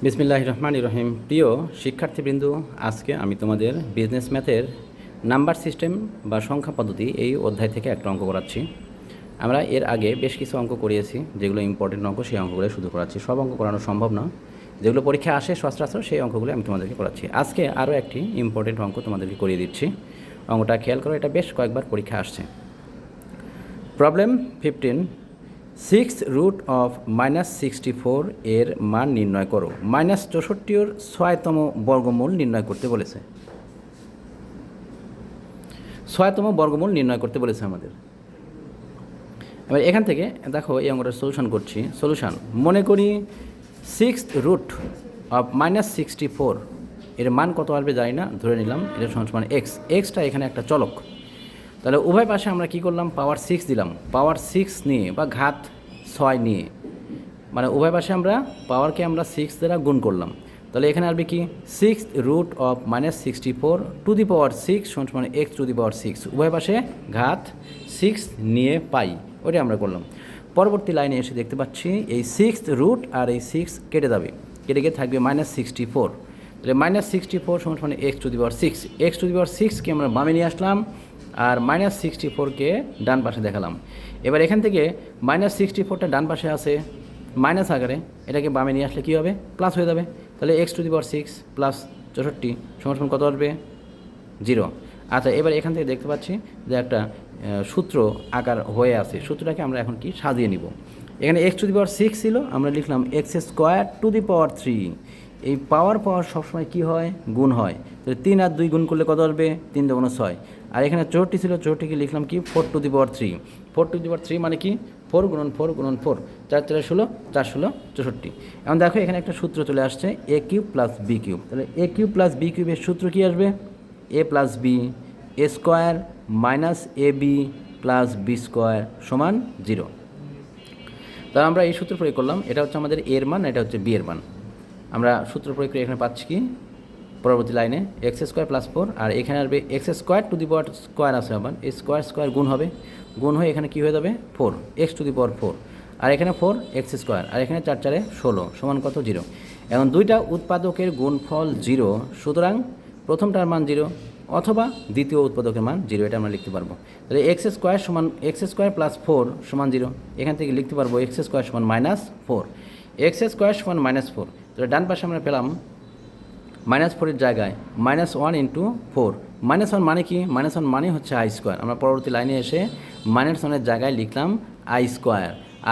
বিসমিল্লাহির রহমানির রহিম। প্রিয় শিক্ষার্থীবৃন্দ, আজকে আমি তোমাদের বিজনেস ম্যাথের নাম্বার সিস্টেম বা সংখ্যা পদ্ধতি এই অধ্যায় থেকে একটা অঙ্ক করাচ্ছি। আমরা এর আগে বেশ কিছু অঙ্ক করিয়েছি, যেগুলো ইম্পর্টেন্ট অঙ্ক, সেই অঙ্কগুলো শুধু করাচ্ছি। সব অঙ্ক করানো সম্ভব না, যেগুলো পরীক্ষায় আসে সচরাচর সেই অঙ্কগুলো আমি তোমাদেরকে করাচ্ছি। আজকে আরও একটি ইম্পর্টেন্ট অঙ্ক তোমাদেরকে করিয়ে দিচ্ছি। অঙ্কটা খেয়াল করো, এটা বেশ কয়েকবার পরীক্ষা আসছে। প্রবলেম 15, 6√-64 এর মান নির্ণয় করো। -64 6তম বর্গমূল নির্ণয় করতে বলেছে। 6তম বর্গমূল নির্ণয় করতে বলেছে আমাদের। এবার এখান থেকে দেখো, এই অঙ্কটার সলিউশন করছি। সলিউশন মনে করি 6√-64 এর মান কত আসবে জানি না, ধরে নিলাম এটা সমান এক্স। এক্সটা এখানে একটা চলক। তাহলে উভয় পাশে আমরা কি করলাম, পাওয়ার 6 দিলাম। পাওয়ার 6 নিয়ে বা ঘাত 6 নিয়ে, মানে উভয় পাশে আমরা পাওয়ারকে আমরা 6 দ্বারা গুণ করলাম। তাহলে এখানে আসবে কি 6√-64 টু দি পাওয়ার 6 সমান এক্স টু দি পাওয়ার 6। উভয় পাশে ঘাত 6 নিয়ে পাই, ওইটা আমরা করলাম। পরবর্তী লাইনে এসে দেখতে পাচ্ছি এই 6 আর এই 6 কেটে যাবে, কেটে গিয়ে থাকবে -64। তাহলে -64 সমান x to the power 6। X to the power 6কে আমরা বামে নিয়ে আসলাম, আর -64কে ডান পাশে দেখালাম। এবার এখান থেকে -64টা ডান পাশে আছে মাইনাস আকারে, এটাকে বামে নিয়ে আসলে কী হবে, প্লাস হয়ে যাবে। তাহলে x to the power 6 plus 64 সমান কত আসবে, 0। আচ্ছা, এবার এখান থেকে দেখতে পাচ্ছি যে একটা সূত্র আকার হয়ে আছে। সূত্রটাকে আমরা এখন কি সাজিয়ে নিব। এখানে এক্স টু দি পাওয়ার 6 ছিল, আমরা লিখলাম x² টু দি পাওয়ার 3। এই পাওয়ার সবসময় কী হয়, গুণ হয়। তাহলে 3 আর 2 গুণ করলে কত আসবে, 3 × 6। আর এখানে 64 ছিল, 64কে লিখলাম কি 4 two the power 3। 4 two the পাওয়ার 3 মানে কি 4 × 4 × 4, 4 4 16, 4 16 64। এখন দেখো এখানে একটা সূত্র চলে আসছে, a³ + b³। তাহলে a³ + b³ এর সূত্র কী আসবে, a + b a² - ab + b² সমান 0। তাহলে আমরা এই সূত্র প্রয়োগ করলাম। এটা হচ্ছে আমাদের এর মান, এটা হচ্ছে বি এর মান। আমরা সূত্র প্রয়োগ করে এখানে পাচ্ছি কি, পরবর্তী লাইনে x² + 4, আর এখানে আসবে x² two the power square আছে, আবার এই স্কোয়ার স্কোয়ার গুণ হবে, গুণ হয়ে এখানে কী হয়ে যাবে 4 x টু দি পাওয়ার 4, আর এখানে 4 x², আর এখানে 4 4 16 সমান কত, 0। এখন দুইটা উৎপাদকের গুণফল 0, সুতরাং প্রথমটার মান 0 অথবা দ্বিতীয় উৎপাদকের মান 0, এটা আমরা লিখতে পারবো। তাহলে x² সমান x² + 4 সমান 0। এখান থেকে লিখতে পারবো x² সমান -4, x² সমান -4। তাহলে ডান পাশে আমরা পেলাম -4 জায়গায় -1 × 4। -1 মানে কি, -1 মানে হচ্ছে i²। আমরা পরবর্তী লাইনে এসে -1 জায়গায় লিখলাম i²,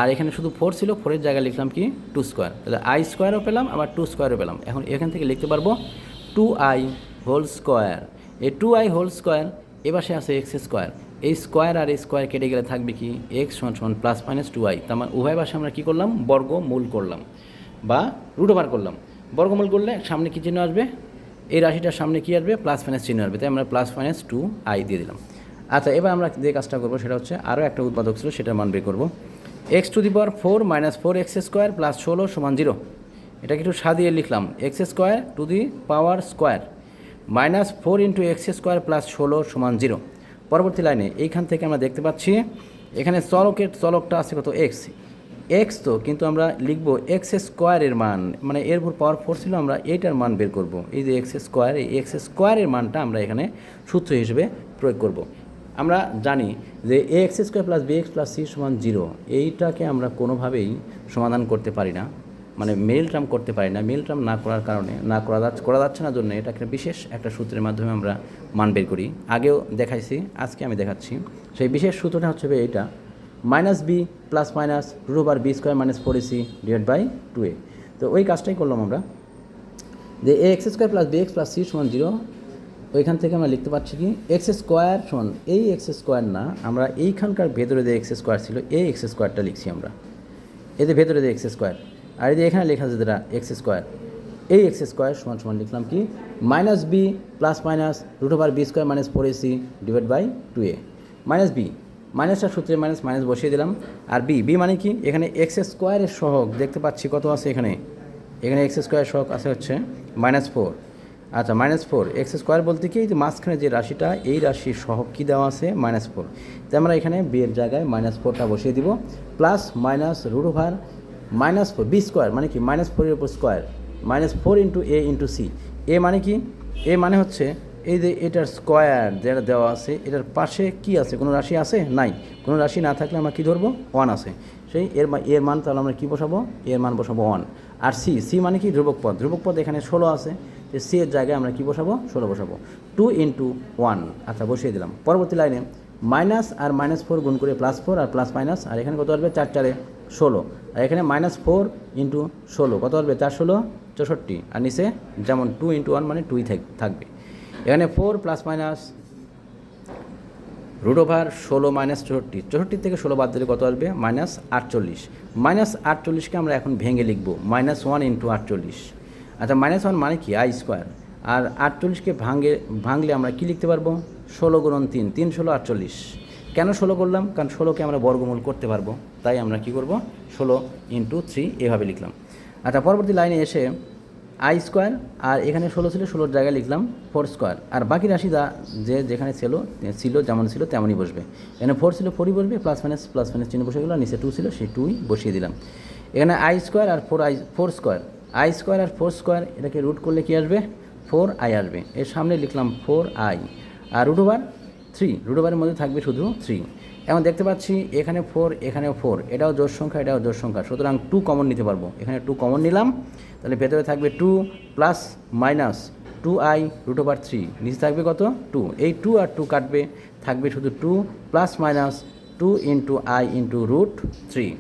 আর এখানে শুধু 4 ছিল, 4-এর জায়গায় লিখলাম কি 2²। তাহলে i²ও পেলাম, আবার 2² পেলাম। এখন এখান থেকে লিখতে পারবো 2i² এই 2i² এপাশে আছে x²। এই স্কোয়ার আর এই স্কোয়ার কেটে গেলে থাকবে কি x সমান +-2i। তার মানে উভয় পাশে আমরা কী করলাম, বর্গমূল করলাম বা √ওভার করলাম। বর্গমূল করলে সামনে কী চিহ্ন আসবে, এই রাশিটার সামনে কী আসবে, +- চিহ্ন আসবে, তাই আমরা +-2i দিয়ে দিলাম। আচ্ছা, এবার আমরা যে কাজটা করবো সেটা হচ্ছে, আরও একটা উৎপাদক ছিল, সেটার মান বের করবো। x two the power 4 - 4x² + 16 সমান 0। এটাকে একটু সাজিয়ে লিখলাম x² two the power square -4 × x² + 16 সমান 0। পরবর্তী লাইনে এইখান থেকে আমরা দেখতে পাচ্ছি এখানে চলকটা আছে কত, এক্স। তো কিন্তু আমরা লিখব x² এর মান, মানে এর উপর পাওয়ার 4 ছিল, আমরা এইটার মান বের করব। এই যে x², এই x² এর মানটা আমরা এখানে সূত্র হিসেবে প্রয়োগ করব। আমরা জানি যে ax² + bx + c সমান 0, এইটাকে আমরা কোনোভাবেই সমাধান করতে পারি না, মানে মেল ট্রাম করতে পারি না। মেল ট্রাম না করার কারণে, করা যাচ্ছে না জন্য, এটা একটা বিশেষ একটা সূত্রের মাধ্যমে আমরা মান বের করি। আগেও দেখাইছি, আজকে আমি দেখাচ্ছি। সেই বিশেষ সূত্রটা হচ্ছে এইটা, -b ± √b² - 4ac / 2a। তো ওই কাজটাই করলাম আমরা, যে ax² + bx + c সমান 0। ওইখান থেকে আমরা লিখতে পাচ্ছি কি x² সমান, এই x² না, আমরা এইখানকার ভেতরে যে x² ছিল এই x²টা লিখছি আমরা, এতে ভেতরে যে x², আর এই যে এখানে লেখা আছে যেটা x², এই x² সমান লিখলাম কি -b ± √b² - 4ac / 2a। -b মাইনাসটা সূত্রে মাইনাস বসিয়ে দিলাম, আর বি মানে কি, এখানে x² এর সহগ দেখতে পাচ্ছি কত আছে, এখানে x² সহগ আছে হচ্ছে -4। আচ্ছা, -4 x² বলতে কি, যে মাঝখানে যে রাশিটা, এই রাশির সহগ কী দেওয়া আছে, -4। তাই আমরা এখানে b এর জায়গায় -4টা বসিয়ে দিব, প্লাস মাইনাস √/-4 b² মানে কি -4 এর উপর স্কোয়ার, -4 ইন্টু এ ইন্টু সি। এ মানে কি? এ মানে হচ্ছে এই যে এটার স্কোয়ার যেটা দেওয়া আছে, এটার পাশে কি আছে? কোনো রাশি আছে? নাই। কোনো রাশি না থাকলে আমরা কী ধরবো? 1 আছে। সেই এর মান তাহলে আমরা কী বসাবো? এর মান বসাবো 1। আর সি মানে কি? ধ্রুবক পদ। ধ্রুবক পদ এখানে 16 আছে, যে সি এর জায়গায় আমরা কী বসাবো? 16 বসাবো। 2 ইন্টু 1, আচ্ছা বসিয়ে দিলাম। পরবর্তী লাইনে মাইনাস আর -4 গুণ করে +4 আর প্লাস মাইনাস, আর এখানে কত আসবে? 4 4 16, আর এখানে -4 ইন্টু 16 কত আসবে? 4 16 64, আর নিচে যেমন 2 ইন্টু 1 মানে 2ই থাকবে। এখানে 4 প্লাস মাইনাস √16 - 64, 64 থেকে 16 বাদ দিলে কত আসবে? -48। -48কে আমরা এখন ভেঙে লিখব -1 ইন্টু 48। আচ্ছা -1 মানে কি? I square. আর 48কে ভাঙলে আমরা কি লিখতে পারবো? 16 গুণন 3, 3 16 48। কেন 16 করলাম? কারণ 16কে আমরা বর্গমূল করতে পারবো, তাই আমরা কি করব? 16 ইন্টু 3 এভাবে লিখলাম। আচ্ছা পরবর্তী লাইনে এসে আই স্কোয়ার, আর এখানে 16 ছিল, 16 জায়গায় লিখলাম 4 স্কোয়ার, আর বাকি রাশি যেখানে ছিল যেমন ছিল তেমনই বসবে। এখানে 4 ছিল, 4ই বসবে, প্লাস মাইনাস চিহ্ন বসে গেলো, নিচে 2 ছিল, সেই 2ই বসিয়ে দিলাম। এখানে আই স্কোয়ার আর 4 স্কোয়ার, আই স্কোয়ার আর 4 স্কোয়ার, এটাকে রুট করলে কি আসবে? 4i আসবে। এর সামনে লিখলাম 4i, আর √3, √এর মধ্যে থাকবে শুধু 3। এখন দেখতে পাচ্ছি এখানে 4, এখানেও 4, এটাও জোড় সংখ্যা, এটাও জোড় সংখ্যা, সুতরাং 2 কমন নিতে পারবো। এখানে 2 কমন নিলাম, তাহলে ভেতরে থাকবে 2 প্লাস মাইনাস 2i √3, নিচে থাকবে কত? 2। এই 2 আর 2 কাটবে, থাকবে শুধু 2 plus minus 2 into i into √3।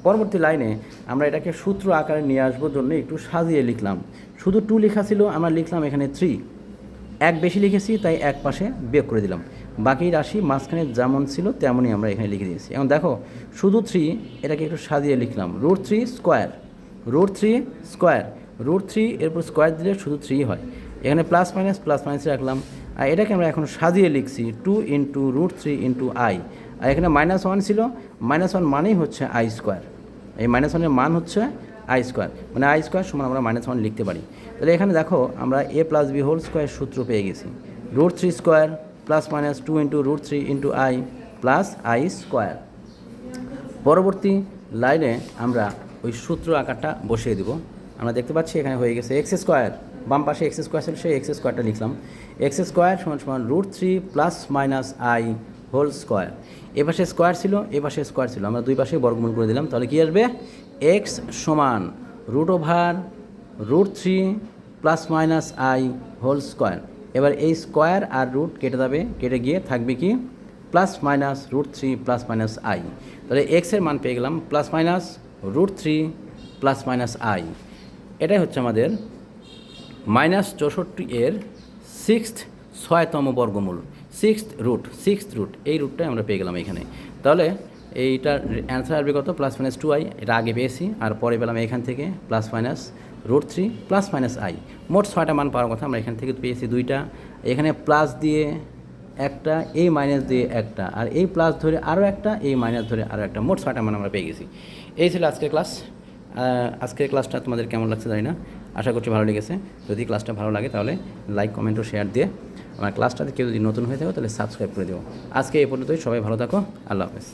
পরবর্তী লাইনে আমরা এটাকে সূত্র আকারে নিয়ে আসবো জন্য একটু সাজিয়ে লিখলাম। শুধু 2 লেখা ছিল, আমরা লিখলাম এখানে 3, এক বেশি লিখেছি তাই এক পাশে বিয়োগ করে দিলাম। বাকি রাশি মাঝখানে যেমন ছিল তেমনই আমরা এখানে লিখে দিয়েছি। এখন দেখো শুধু 3, এটাকে একটু সাজিয়ে লিখলাম √3 স্কোয়ার, √3 এরপর স্কোয়ার দিলে শুধু 3 হয়। এখানে প্লাস মাইনাস রাখলাম, আর এটাকে আমরা এখন সাজিয়ে লিখছি 2 ইন্টু √3 ইন্টু i। আর এখানে -1 ছিল, -1 মানেই হচ্ছে আই স্কোয়ার। এই -1-এর মান হচ্ছে আই স্কোয়ার, মানে আই স্কোয়ার সমান আমরা -1 লিখতে পারি। তাহলে এখানে দেখো আমরা a plus b whole square সূত্র পেয়ে গেছি। √3 square plus minus 2 into √3 into i প্লাস আই স্কোয়ার। পরবর্তী লাইনে আমরা ওই সূত্র আকারটা বসিয়ে দেব। আমরা দেখতে পাচ্ছি এখানে হয়ে গেছে এক্স স্কোয়ার, বাম পাশে এক্স স্কোয়ার ছিল, সেই এক্স স্কোয়ারটা লিখলাম। এক্স স্কোয়ার সমান √3 plus minus i whole square. এ পাশে স্কোয়ার ছিল, এ পাশে স্কোয়ার ছিল, আমরা দুই পাশে বর্গমূল করে দিলাম। তাহলে কী আসবে? এক্স সমান √3 plus minus i whole square. এবার এই স্কোয়ার আর রুট কেটে যাবে, কেটে গিয়ে থাকবে কি? Plus minus √3 plus minus i। তাহলে এক্সের মান পেয়ে গেলাম plus minus √3 plus minus i। এটাই হচ্ছে আমাদের -64 এর 6th বর্গমূল, 6th রুট, এই রুটটাই আমরা পেয়ে গেলাম এখানে। তাহলে এইটার অ্যান্সার আসবে কত? প্লাস মাইনাস 2i, এটা আগে পেয়েছি, আর পরে পেলাম এখান থেকে plus minus √3 plus minus i। মোট 6টা মান পাওয়ার কথা, আমরা এখান থেকে পেয়েছি 2টা, এখানে প্লাস দিয়ে একটা, এই মাইনাস দিয়ে একটা, আর এই প্লাস ধরে আরও একটা, এই মাইনাস ধরে আরও একটা, মোট 6টা মান আমরা পেয়ে গেছি। এই ছিল আজকের ক্লাস। আজকের ক্লাসটা তোমাদের কেমন লাগছে জানি না, আশা করছি ভালো লেগেছে। যদি ক্লাসটা ভালো লাগে তাহলে লাইক, কমেন্ট ও শেয়ার দিয়ে আমার ক্লাসটাতে কেউ যদি নতুন হয়ে থাকো তাহলে সাবস্ক্রাইব করে দেবো। আজকে এই পর্যন্তই, সবাই ভালো থাকো, আল্লাহ হাফেজ।